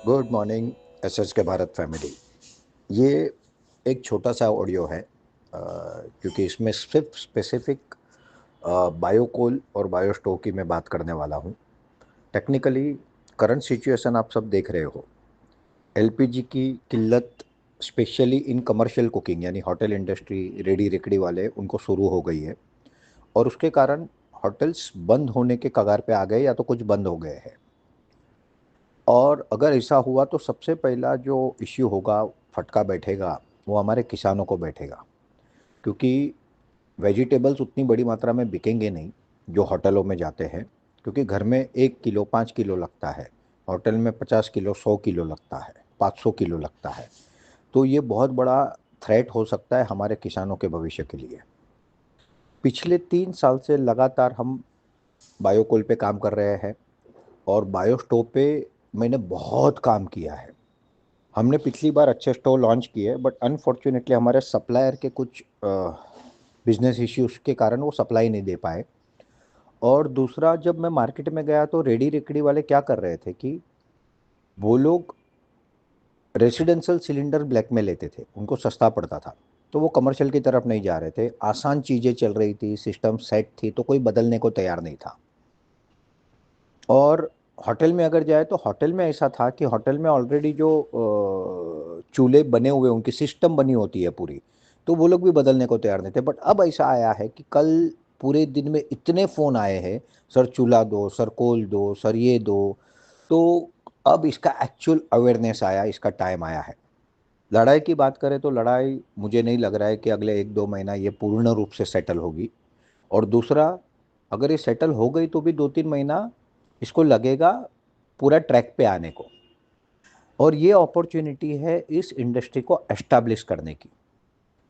Good morning SS के Bharat family. ये एक छोटा सा ऑडियो है क्योंकि इसमें सिर्फ स्पेसिफिक बायोकोल और बायोस्टोव की मैं बात करने वाला हूँ। टेक्निकली करंट सिचुएशन आप सब देख रहे हो। एलपीजी की किल्लत स्पेशली इन कमर्शियल कुकिंग यानी होटल इंडस्ट्री, रेडी रेकड़ी वाले उनको शुरू हो गई है और उसके कारण होटल्स बंद होने के कगार पे आ गए या तो कुछ बंद हो गए हैं। और अगर ऐसा हुआ तो सबसे पहला जो इश्यू होगा, फटका बैठेगा, वो हमारे किसानों को बैठेगा। क्योंकि वेजिटेबल्स उतनी बड़ी मात्रा में बिकेंगे नहीं जो होटलों में जाते हैं। क्योंकि घर में 1 किलो 5 किलो लगता है, होटल में 50 किलो 100 किलो लगता है, 500 किलो लगता है। तो ये बहुत बड़ा थ्रेट हो सकता है हमारे किसानों के भविष्य के लिए। पिछले 3 साल से लगातार हम बायोकोल पे काम कर रहे हैं और बायो स्टोव पे मैंने बहुत काम किया है। हमने पिछली बार अच्छे स्टोव लॉन्च किए बट अनफॉर्चुनेटली हमारे सप्लायर के कुछ बिजनेस इश्यूज के कारण वो सप्लाई नहीं दे पाए। और दूसरा, जब मैं मार्केट में गया तो रेडी रेकड़ी वाले क्या कर रहे थे कि वो लोग रेसिडेंशियल सिलेंडर ब्लैक में लेते थे, उनको सस्ता पड़ता था। तो वो कमर्शियल की तरफ नहीं जा रहे थे। आसान चीज़ें चल रही थी, सिस्टम सेट थी, तो कोई बदलने को तैयार नहीं था। और होटल में अगर जाए तो होटल में ऐसा था कि होटल में ऑलरेडी जो चूल्हे बने हुए, उनकी सिस्टम बनी होती है पूरी, तो वो लोग भी बदलने को तैयार नहीं थे। बट अब ऐसा आया है कि कल पूरे दिन में इतने फ़ोन आए हैं, सर चूल्हा दो, सर कोल दो, सर ये दो। तो अब इसका एक्चुअल अवेयरनेस आया, इसका टाइम आया है। लड़ाई की बात करें तो लड़ाई मुझे नहीं लग रहा है कि अगले 1-2 महीना ये पूर्ण रूप से सेटल होगी। और दूसरा, अगर ये सेटल हो गई तो भी 2-3 महीना इसको लगेगा पूरा ट्रैक पे आने को। और ये अपॉर्चुनिटी है इस इंडस्ट्री को एस्टैब्लिश करने की।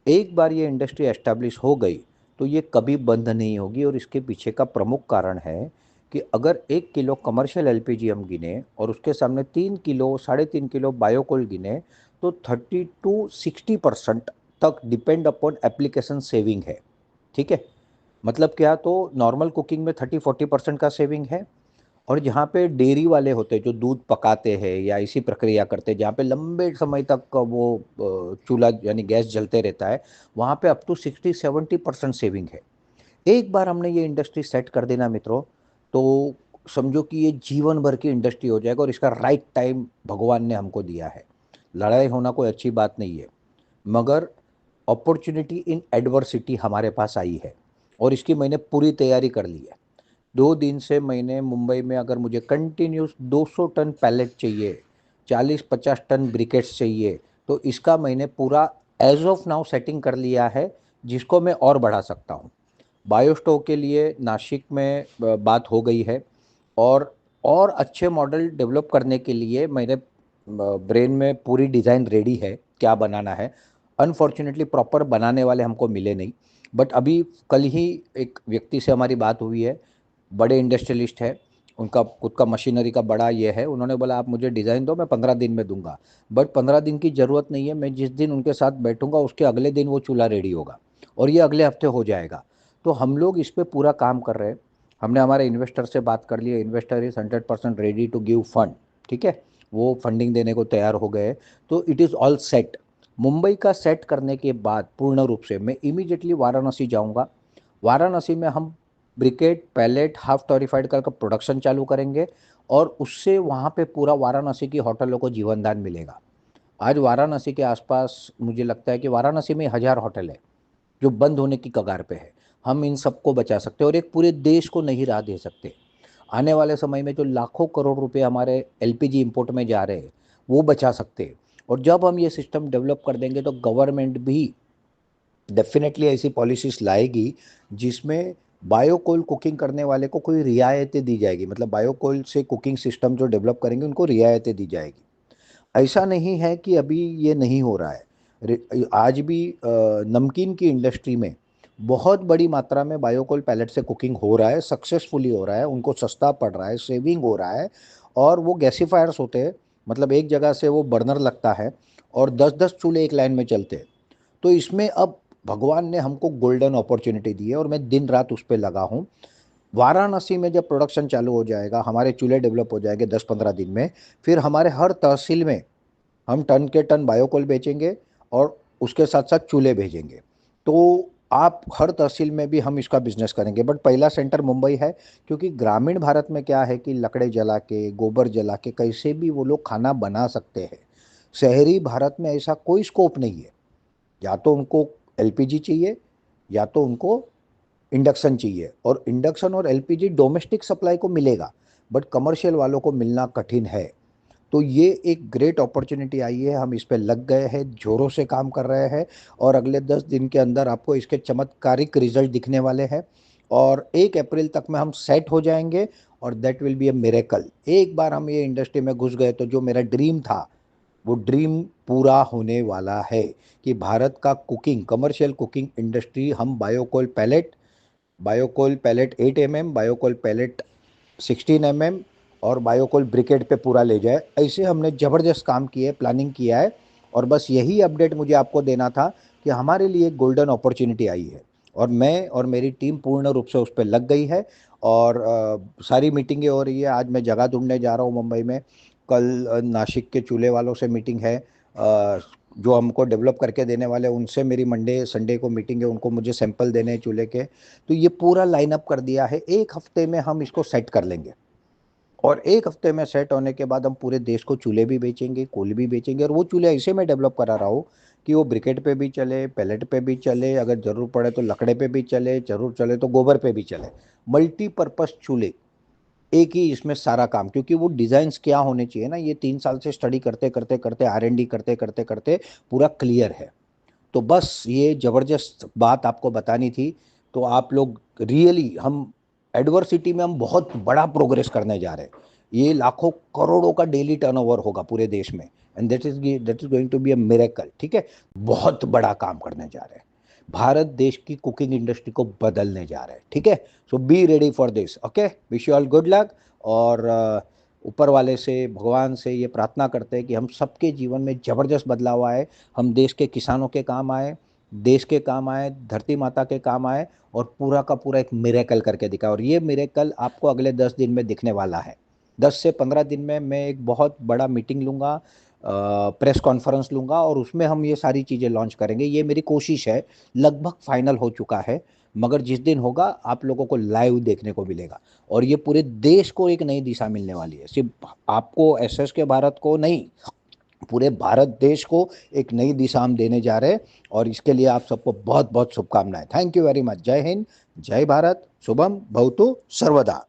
एक बार ये इंडस्ट्री एस्टैब्लिश हो गई तो ये कभी बंद नहीं होगी। और इसके पीछे का प्रमुख कारण है कि अगर 1 किलो कमर्शियल एलपीजी हम गिने और उसके सामने 3 किलो 3.5 किलो बायोकोल गिने, तो 30 to 60% तक डिपेंड अपॉन एप्लीकेशन सेविंग है। ठीक है। मतलब क्या, तो नॉर्मल कुकिंग में 30-40% का सेविंग है। और जहाँ पे डेयरी वाले होते हैं जो दूध पकाते हैं या इसी प्रक्रिया करते हैं, जहाँ पे लंबे समय तक का वो चूल्हा यानी गैस जलते रहता है, वहाँ पे अप टू 60-70% सेविंग है। एक बार हमने ये इंडस्ट्री सेट कर देना मित्रों, तो समझो कि ये जीवन भर की इंडस्ट्री हो जाएगा। और इसका राइट टाइम भगवान ने हमको दिया है। लड़ाई होना कोई अच्छी बात नहीं है, मगर अपॉर्चुनिटी इन एडवर्सिटी हमारे पास आई है और इसकी मैंने पूरी तैयारी कर ली है। 2 दिन से मैंने मुंबई में, अगर मुझे कंटिन्यूस 200 टन पैलेट चाहिए, 40-50 टन ब्रिकेट्स चाहिए, तो इसका मैंने पूरा एज ऑफ नाउ सेटिंग कर लिया है, जिसको मैं और बढ़ा सकता हूँ। बायोस्टोव के लिए नासिक में बात हो गई है। और अच्छे मॉडल डेवलप करने के लिए मेरे ब्रेन में पूरी डिज़ाइन रेडी है, क्या बनाना है। अनफॉर्चुनेटली प्रॉपर बनाने वाले हमको मिले नहीं। बट अभी कल ही एक व्यक्ति से हमारी बात हुई है, बड़े इंडस्ट्रियलिस्ट है, उनका खुद का मशीनरी का बड़ा ये है। उन्होंने बोला आप मुझे डिज़ाइन दो, मैं 15 दिन में दूंगा। बट 15 दिन की ज़रूरत नहीं है, मैं जिस दिन उनके साथ बैठूंगा उसके अगले दिन वो चूल्हा रेडी होगा और ये अगले हफ्ते हो जाएगा। तो हम लोग इस पर पूरा काम कर रहे हैं। हमने हमारे इन्वेस्टर से बात कर ली है, investor is 100% ready to give fund. ठीक है, वो फंडिंग देने को तैयार हो गए। तो it is all set. Mumbai का सेट करने के बाद पूर्ण रूप से मैं इमीडिएटली वाराणसी जाऊंगा। वाराणसी में हम ब्रिकेट, पैलेट, हाफ टॉरिफाइड का प्रोडक्शन चालू करेंगे और उससे वहाँ पे पूरा वाराणसी की होटलों को जीवनदान मिलेगा। आज वाराणसी के आसपास मुझे लगता है कि वाराणसी में 1000 होटल है जो बंद होने की कगार पे है। हम इन सबको बचा सकते हैं और एक पूरे देश को नई राह दे सकते। आने वाले समय में जो लाखों करोड़ रुपए हमारे एलपीजी इंपोर्ट में जा रहे हैं, वो बचा सकते हैं। और जब हम ये सिस्टम डेवलप कर देंगे तो गवर्नमेंट भी डेफिनेटली ऐसी पॉलिसीज लाएगी जिसमें बायोकोल कुकिंग करने वाले को कोई रियायतें दी जाएगी। मतलब बायोकोल से कुकिंग सिस्टम जो डेवलप करेंगे उनको रियायतें दी जाएगी। ऐसा नहीं है कि अभी ये नहीं हो रहा है। आज भी नमकीन की इंडस्ट्री में बहुत बड़ी मात्रा में बायोकोल पैलेट से कुकिंग हो रहा है, सक्सेसफुली हो रहा है, उनको सस्ता पड़ रहा है, सेविंग हो रहा है। और वो गैसीफायर्स होते हैं, मतलब एक जगह से वो बर्नर लगता है और 10-10 चूल्हे एक लाइन में चलते हैं। तो इसमें अब भगवान ने हमको गोल्डन अपॉर्चुनिटी दी है और मैं दिन रात उस पर लगा हूँ। वाराणसी में जब प्रोडक्शन चालू हो जाएगा, हमारे चूल्हे डेवलप हो जाएंगे 10-15 दिन में, फिर हमारे हर तहसील में हम टन के टन बायोकोल बेचेंगे और उसके साथ साथ चूल्हे भेजेंगे। तो आप हर तहसील में भी हम इसका बिजनेस करेंगे, बट पहला सेंटर मुंबई है, क्योंकि ग्रामीण भारत में क्या है कि लकड़े जला के, गोबर जला के कैसे भी वो लोग खाना बना सकते हैं। शहरी भारत में ऐसा कोई स्कोप नहीं है। या तो उनको एलपीजी चाहिए, या तो उनको इंडक्शन चाहिए, और इंडक्शन और एलपीजी डोमेस्टिक सप्लाई को मिलेगा, बट कमर्शियल वालों को मिलना कठिन है। तो ये एक ग्रेट अपॉर्चुनिटी आई है, हम इस पे लग गए हैं, जोरों से काम कर रहे हैं, और अगले 10 दिन के अंदर आपको इसके चमत्कारिक रिजल्ट दिखने वाले हैं, और 1 अप्रैल तक में हम सेट हो जाएंगे, और that will be a miracle. एक बार हम ये इंडस्ट्री में घुस गए तो जो मेरा ड्रीम था, वो ड्रीम पूरा होने वाला है, कि भारत का कुकिंग, कमर्शियल कुकिंग इंडस्ट्री हम biocoal pellet 8 mm, biocoal pellet 16 mm और बायोकोल ब्रिकेट पे पूरा ले जाए। ऐसे हमने ज़बरदस्त काम किए, प्लानिंग किया है, और बस यही अपडेट मुझे आपको देना था कि हमारे लिए एक गोल्डन अपॉर्चुनिटी आई है, और मैं और मेरी टीम पूर्ण रूप से उस पर लग गई है। और सारी मीटिंगें हो रही है। आज मैं जगह ढूंढने जा रहा हूँ मुंबई में। कल नासिक के चूल्हे वालों से मीटिंग है, जो हमको डेवलप करके देने वाले हैं, उनसे मेरी मंडे संडे को मीटिंग है, उनको मुझे सैंपल देने हैं चूल्हे के। तो ये पूरा लाइनअप कर दिया है, 1 हफ्ते में हम इसको सेट कर लेंगे, और 1 हफ्ते में सेट होने के बाद हम पूरे देश को चूल्हे भी बेचेंगे, कोल भी बेचेंगे, और वो चूल्हे ऐसे में डेवलप करा रहा हूँ कि वो ब्रिकेट पे भी चले, पैलेट पे भी चले, अगर ज़रूर पड़े तो लकड़े पे भी चले, ज़रूर चले तो गोबर पे भी चले। मल्टीपर्पज़ चूल्हे, एक ही इसमें सारा काम, क्योंकि वो डिज़ाइंस क्या होने चाहिए ना, ये 3 साल से स्टडी करते करते करते, R&D करते करते करते पूरा क्लियर है। तो बस ये ज़बरदस्त बात आपको बतानी थी। तो आप लोग रियली, हम एडवर्सिटी में हम बहुत बड़ा प्रोग्रेस करने जा रहे हैं। ये लाखों करोड़ों का डेली टर्नओवर होगा पूरे देश में, and that is going to be a miracle. ठीक है, बहुत बड़ा काम करने जा रहे हैं, भारत देश की कुकिंग इंडस्ट्री को बदलने जा रहे हैं। ठीक है, so be ready for this. Okay, wish you all good luck. और ऊपर वाले से, भगवान से ये प्रार्थना करते हैं कि हम सबके जीवन में ज़बरदस्त बदलाव आए, हम देश के किसानों के काम आए, देश के काम आए, धरती माता के काम आए, और पूरा का पूरा एक मिरेकल करके दिखा। और ये मिरेकल आपको अगले 10 दिन में दिखने वाला है। 10 से 15 दिन में मैं एक बहुत बड़ा मीटिंग लूँगा, प्रेस कॉन्फ्रेंस लूँगा, और उसमें हम ये सारी चीज़ें लॉन्च करेंगे। ये मेरी कोशिश है, लगभग फाइनल हो चुका है, मगर जिस दिन होगा आप लोगों को लाइव देखने को मिलेगा, और ये पूरे देश को एक नई दिशा मिलने वाली है। सिर्फ आपको, एसएस के भारत को नहीं, पूरे भारत देश को एक नई दिशा हम देने जा रहे हैं, और इसके लिए आप सबको बहुत बहुत शुभकामनाएं। Thank you very much. जय हिंद, जय भारत, शुभम भवतु सर्वदा।